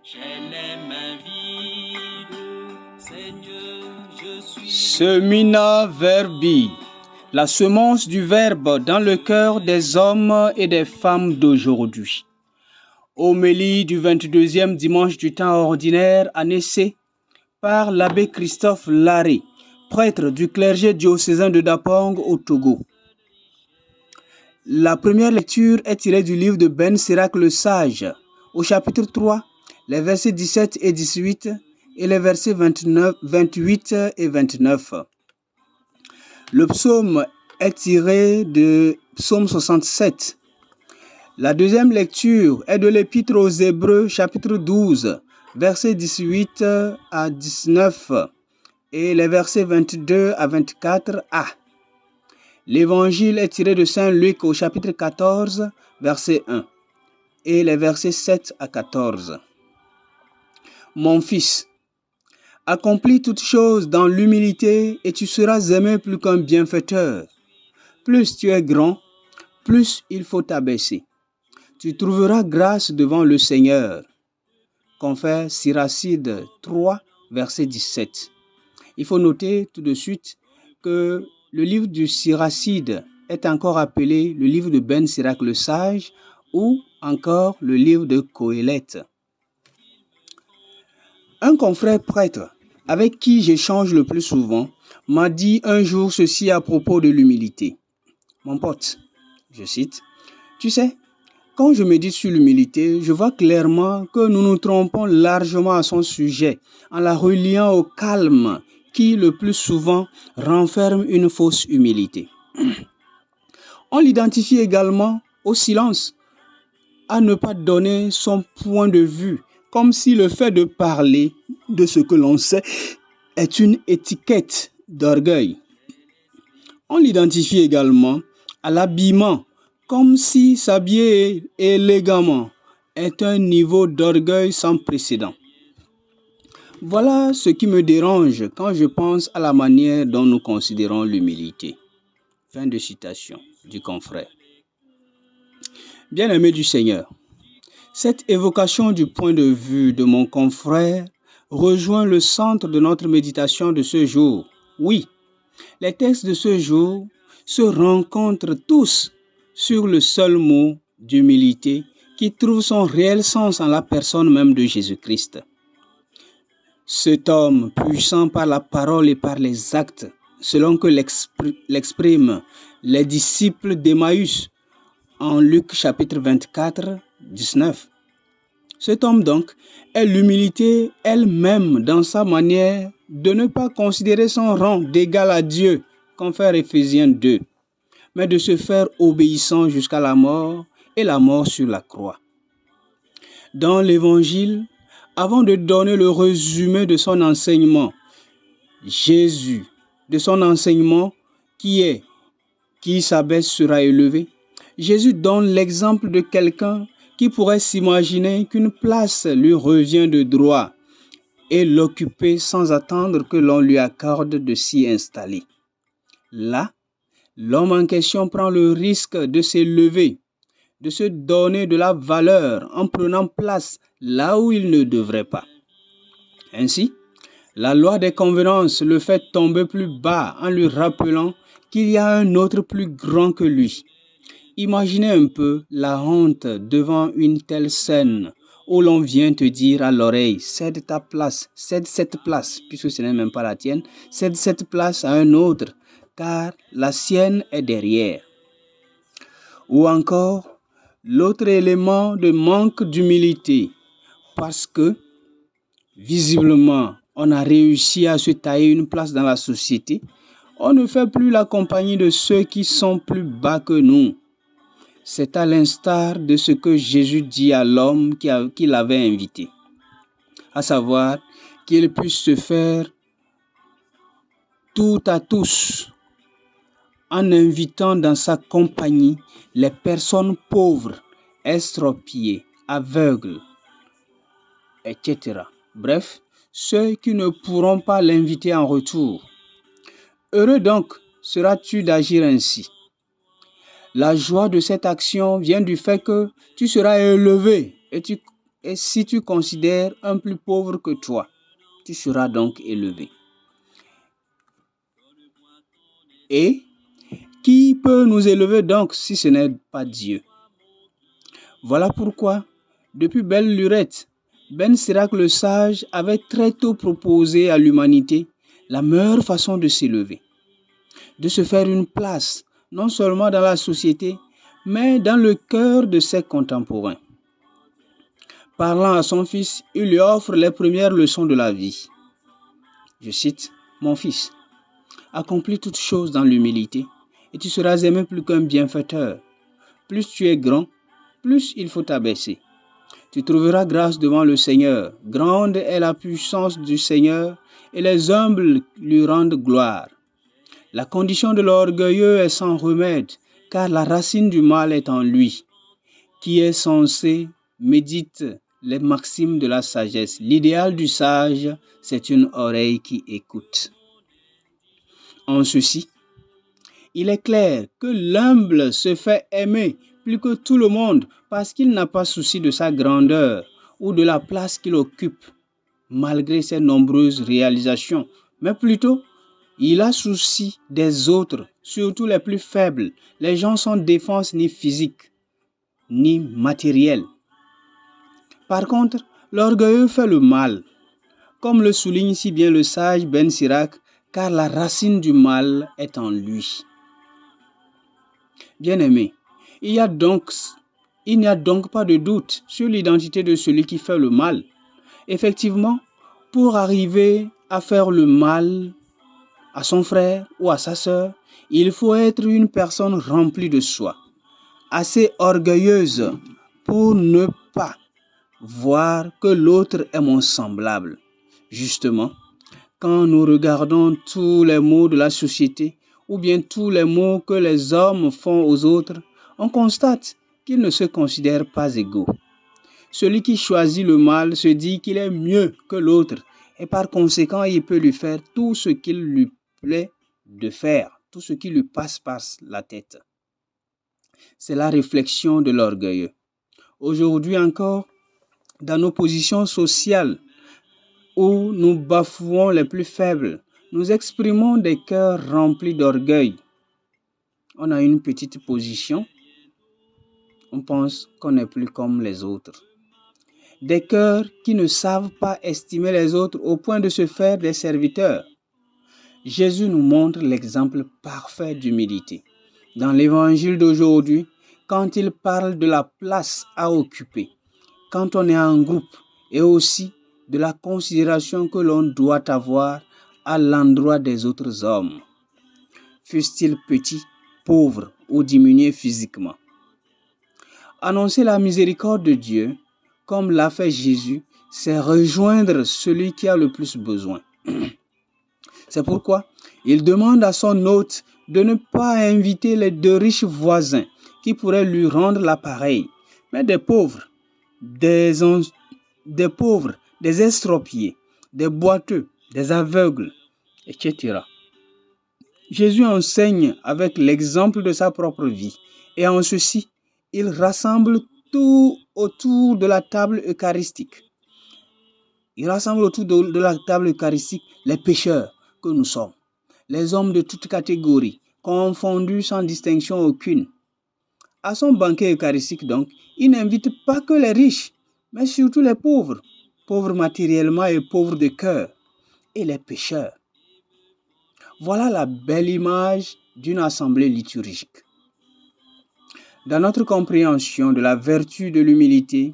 J'ai les mains vides, Seigneur, je suis... Semina verbi, la semence du Verbe dans le cœur des hommes et des femmes d'aujourd'hui. Homélie du 22e dimanche du temps ordinaire, année C, par l'abbé Christophe Larré, prêtre du clergé diocésain de Dapong au Togo. La première lecture est tirée du livre de Ben Sirac le Sage, au chapitre 3, les versets 17 et 18 et les versets 28 et 29. Le psaume est tiré de psaume 67. La deuxième lecture est de l'épître aux Hébreux, chapitre 12, versets 18 à 19 et les versets 22 à 24a. L'évangile est tiré de Saint Luc au chapitre 14, verset 1 et les versets 7 à 14. Mon fils, accomplis toutes choses dans l'humilité et tu seras aimé plus qu'un bienfaiteur. Plus tu es grand, plus il faut t'abaisser. Tu trouveras grâce devant le Seigneur. Confère Siracide 3, verset 17. Il faut noter tout de suite que le livre du Siracide est encore appelé le livre de Ben Sirac le Sage ou encore le livre de Qoélette. Un confrère prêtre avec qui j'échange le plus souvent m'a dit un jour ceci à propos de l'humilité. Mon pote, je cite, « Tu sais, quand je médite sur l'humilité, je vois clairement que nous nous trompons largement à son sujet en la reliant au calme qui, le plus souvent, renferme une fausse humilité. On l'identifie également au silence, à ne pas donner son point de vue, comme si le fait de parler de ce que l'on sait est une étiquette d'orgueil. On l'identifie également à l'habillement, comme si s'habiller élégamment est un niveau d'orgueil sans précédent. Voilà ce qui me dérange quand je pense à la manière dont nous considérons l'humilité. Fin de citation du confrère. Bien-aimé du Seigneur, cette évocation du point de vue de mon confrère rejoint le centre de notre méditation de ce jour. Oui, les textes de ce jour se rencontrent tous sur le seul mot d'humilité qui trouve son réel sens en la personne même de Jésus-Christ. Cet homme puissant par la parole et par les actes, selon que l'expriment les disciples d'Emmaüs en Luc chapitre 24, 19. Cet homme donc est l'humilité elle-même dans sa manière de ne pas considérer son rang d'égal à Dieu, confère Éphésiens 2, mais de se faire obéissant jusqu'à la mort et la mort sur la croix. Dans l'Évangile, avant de donner le résumé de son enseignement, Jésus, de son enseignement qui s'abaisse sera élevé, Jésus donne l'exemple de quelqu'un qui pourrait s'imaginer qu'une place lui revient de droit et l'occuper sans attendre que l'on lui accorde de s'y installer. Là, l'homme en question prend le risque de s'élever, de se donner de la valeur en prenant place là où il ne devrait pas. Ainsi, la loi des convenances le fait tomber plus bas en lui rappelant qu'il y a un autre plus grand que lui. Imaginez un peu la honte devant une telle scène où l'on vient te dire à l'oreille, cède cette place, puisque ce n'est même pas la tienne, cède cette place à un autre, car la sienne est derrière. Ou encore, l'autre élément de manque d'humilité, parce que, visiblement, on a réussi à se tailler une place dans la société, on ne fait plus la compagnie de ceux qui sont plus bas que nous. C'est à l'instar de ce que Jésus dit à l'homme qui l'avait invité, à savoir qu'il puisse se faire tout à tous en invitant dans sa compagnie les personnes pauvres, estropiées, aveugles, etc. Bref, ceux qui ne pourront pas l'inviter en retour. Heureux donc seras-tu d'agir ainsi. La joie de cette action vient du fait que tu seras élevé et tu Et si tu considères un plus pauvre que toi, tu seras donc élevé. Et qui peut nous élever donc si ce n'est pas Dieu? Voilà pourquoi, depuis belle lurette, Ben Sirac le sage avait très tôt proposé à l'humanité la meilleure façon de s'élever, de se faire une place, non seulement dans la société, mais dans le cœur de ses contemporains. Parlant à son fils, il lui offre les premières leçons de la vie. Je cite, « Mon fils, accomplis toutes choses dans l'humilité, et tu seras aimé plus qu'un bienfaiteur. Plus tu es grand, plus il faut t'abaisser. Tu trouveras grâce devant le Seigneur. Grande est la puissance du Seigneur, et les humbles lui rendent gloire. La condition de l'orgueilleux est sans remède, car la racine du mal est en lui. Qui est censé médite les maximes de la sagesse. L'idéal du sage, c'est une oreille qui écoute. En ceci, il est clair que l'humble se fait aimer plus que tout le monde parce qu'il n'a pas souci de sa grandeur ou de la place qu'il occupe, malgré ses nombreuses réalisations, mais plutôt, il a souci des autres, surtout les plus faibles, les gens sans défense ni physique, ni matérielle. Par contre, l'orgueilleux fait le mal, comme le souligne si bien le sage Ben Sirac, car la racine du mal est en lui. Bien-aimé, il n'y a donc pas de doute sur l'identité de celui qui fait le mal. Effectivement, pour arriver à faire le mal à son frère ou à sa sœur, il faut être une personne remplie de soi, assez orgueilleuse pour ne pas voir que l'autre est mon semblable. Justement, quand nous regardons tous les maux de la société ou bien tous les maux que les hommes font aux autres, on constate qu'ils ne se considèrent pas égaux. Celui qui choisit le mal se dit qu'il est mieux que l'autre et par conséquent, il peut lui faire tout ce qu'il lui plaît de faire, tout ce qui lui passe par la tête. C'est la réflexion de l'orgueilleux. Aujourd'hui encore, dans nos positions sociales où nous bafouons les plus faibles, nous exprimons des cœurs remplis d'orgueil. On a une petite position, on pense qu'on n'est plus comme les autres. Des cœurs qui ne savent pas estimer les autres au point de se faire des serviteurs. Jésus nous montre l'exemple parfait d'humilité. Dans l'évangile d'aujourd'hui, quand il parle de la place à occuper, quand on est en groupe et aussi de la considération que l'on doit avoir à l'endroit des autres hommes, fussent-ils petits, pauvres ou diminués physiquement. Annoncer la miséricorde de Dieu, comme l'a fait Jésus, c'est rejoindre celui qui a le plus besoin. C'est pourquoi il demande à son hôte de ne pas inviter les deux riches voisins qui pourraient lui rendre l'appareil, mais des pauvres, des estropiés, des boiteux, des aveugles, etc. Jésus enseigne avec l'exemple de sa propre vie et en ceci, il rassemble tout autour de la table eucharistique. Il rassemble autour de la table eucharistique les pécheurs que nous sommes, les hommes de toutes catégories, confondus sans distinction aucune. À son banquet eucharistique donc, il n'invite pas que les riches, mais surtout les pauvres, pauvres matériellement et pauvres de cœur, et les pécheurs. Voilà la belle image d'une assemblée liturgique. Dans notre compréhension de la vertu de l'humilité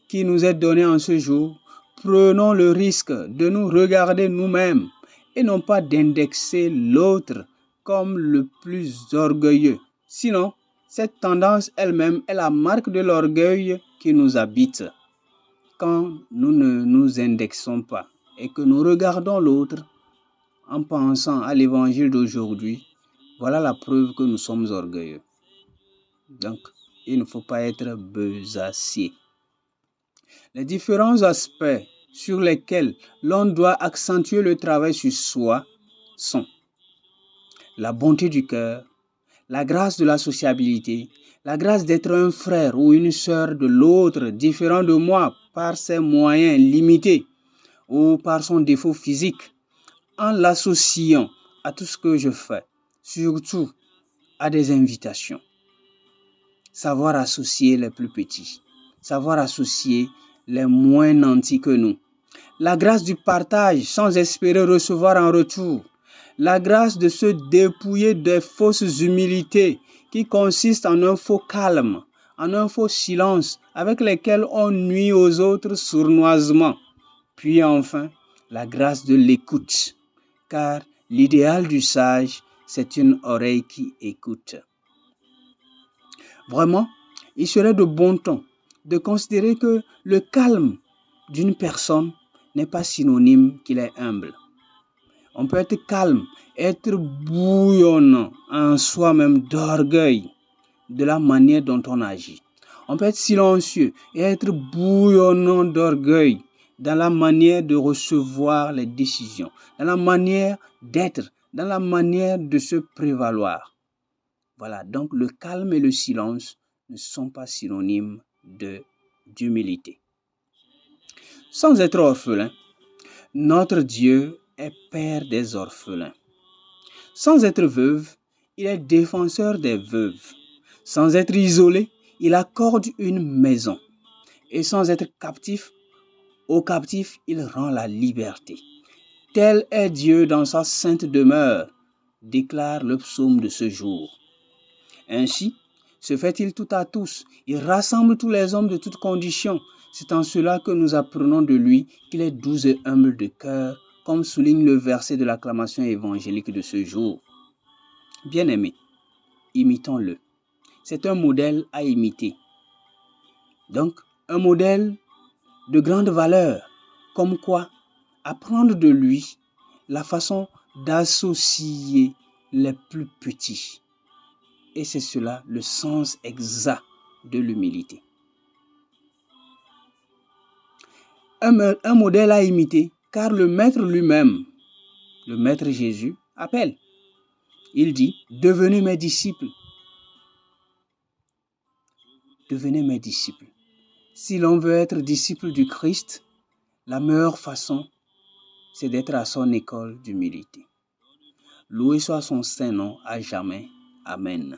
qui nous est donnée en ce jour, prenons le risque de nous regarder nous-mêmes et non pas d'indexer l'autre comme le plus orgueilleux. Sinon, cette tendance elle-même est la marque de l'orgueil qui nous habite. Quand nous ne nous indexons pas et que nous regardons l'autre en pensant à l'évangile d'aujourd'hui, voilà la preuve que nous sommes orgueilleux. Donc, il ne faut pas être besacier. Les différents aspects sur lesquels l'on doit accentuer le travail sur soi sont la bonté du cœur, la grâce de la sociabilité, la grâce d'être un frère ou une sœur de l'autre différent de moi par ses moyens limités ou par son défaut physique, en l'associant à tout ce que je fais, surtout à des invitations. Savoir associer les plus petits, savoir associer les moins nantis que nous. La grâce du partage sans espérer recevoir en retour. La grâce de se dépouiller des fausses humilités qui consistent en un faux calme, en un faux silence avec lesquels on nuit aux autres sournoisement. Puis enfin, la grâce de l'écoute, car l'idéal du sage, c'est une oreille qui écoute. Vraiment, il serait de bon ton de considérer que le calme d'une personne n'est pas synonyme qu'il est humble. On peut être calme, être bouillonnant en soi-même d'orgueil de la manière dont on agit. On peut être silencieux et être bouillonnant d'orgueil dans la manière de recevoir les décisions, dans la manière d'être, dans la manière de se prévaloir. Voilà, donc le calme et le silence ne sont pas synonymes d'humilité. Sans être orphelin, notre Dieu est père des orphelins. Sans être veuve, il est défenseur des veuves. Sans être isolé, il accorde une maison. Et sans être captif, aux captifs, il rend la liberté. Tel est Dieu dans sa sainte demeure, déclare le psaume de ce jour. Ainsi, se fait-il tout à tous. Il rassemble tous les hommes de toutes conditions. C'est en cela que nous apprenons de lui qu'il est doux et humble de cœur, comme souligne le verset de l'acclamation évangélique de ce jour. Bien-aimés, imitons-le. C'est un modèle à imiter. Donc, un modèle de grande valeur, comme quoi apprendre de lui la façon d'associer les plus petits. Et c'est cela le sens exact de l'humilité. Un modèle à imiter, car le Maître lui-même, le Maître Jésus, appelle. Il dit, devenez mes disciples. Devenez mes disciples. Si l'on veut être disciple du Christ, la meilleure façon, c'est d'être à son école d'humilité. Loué soit son saint nom à jamais. Amen.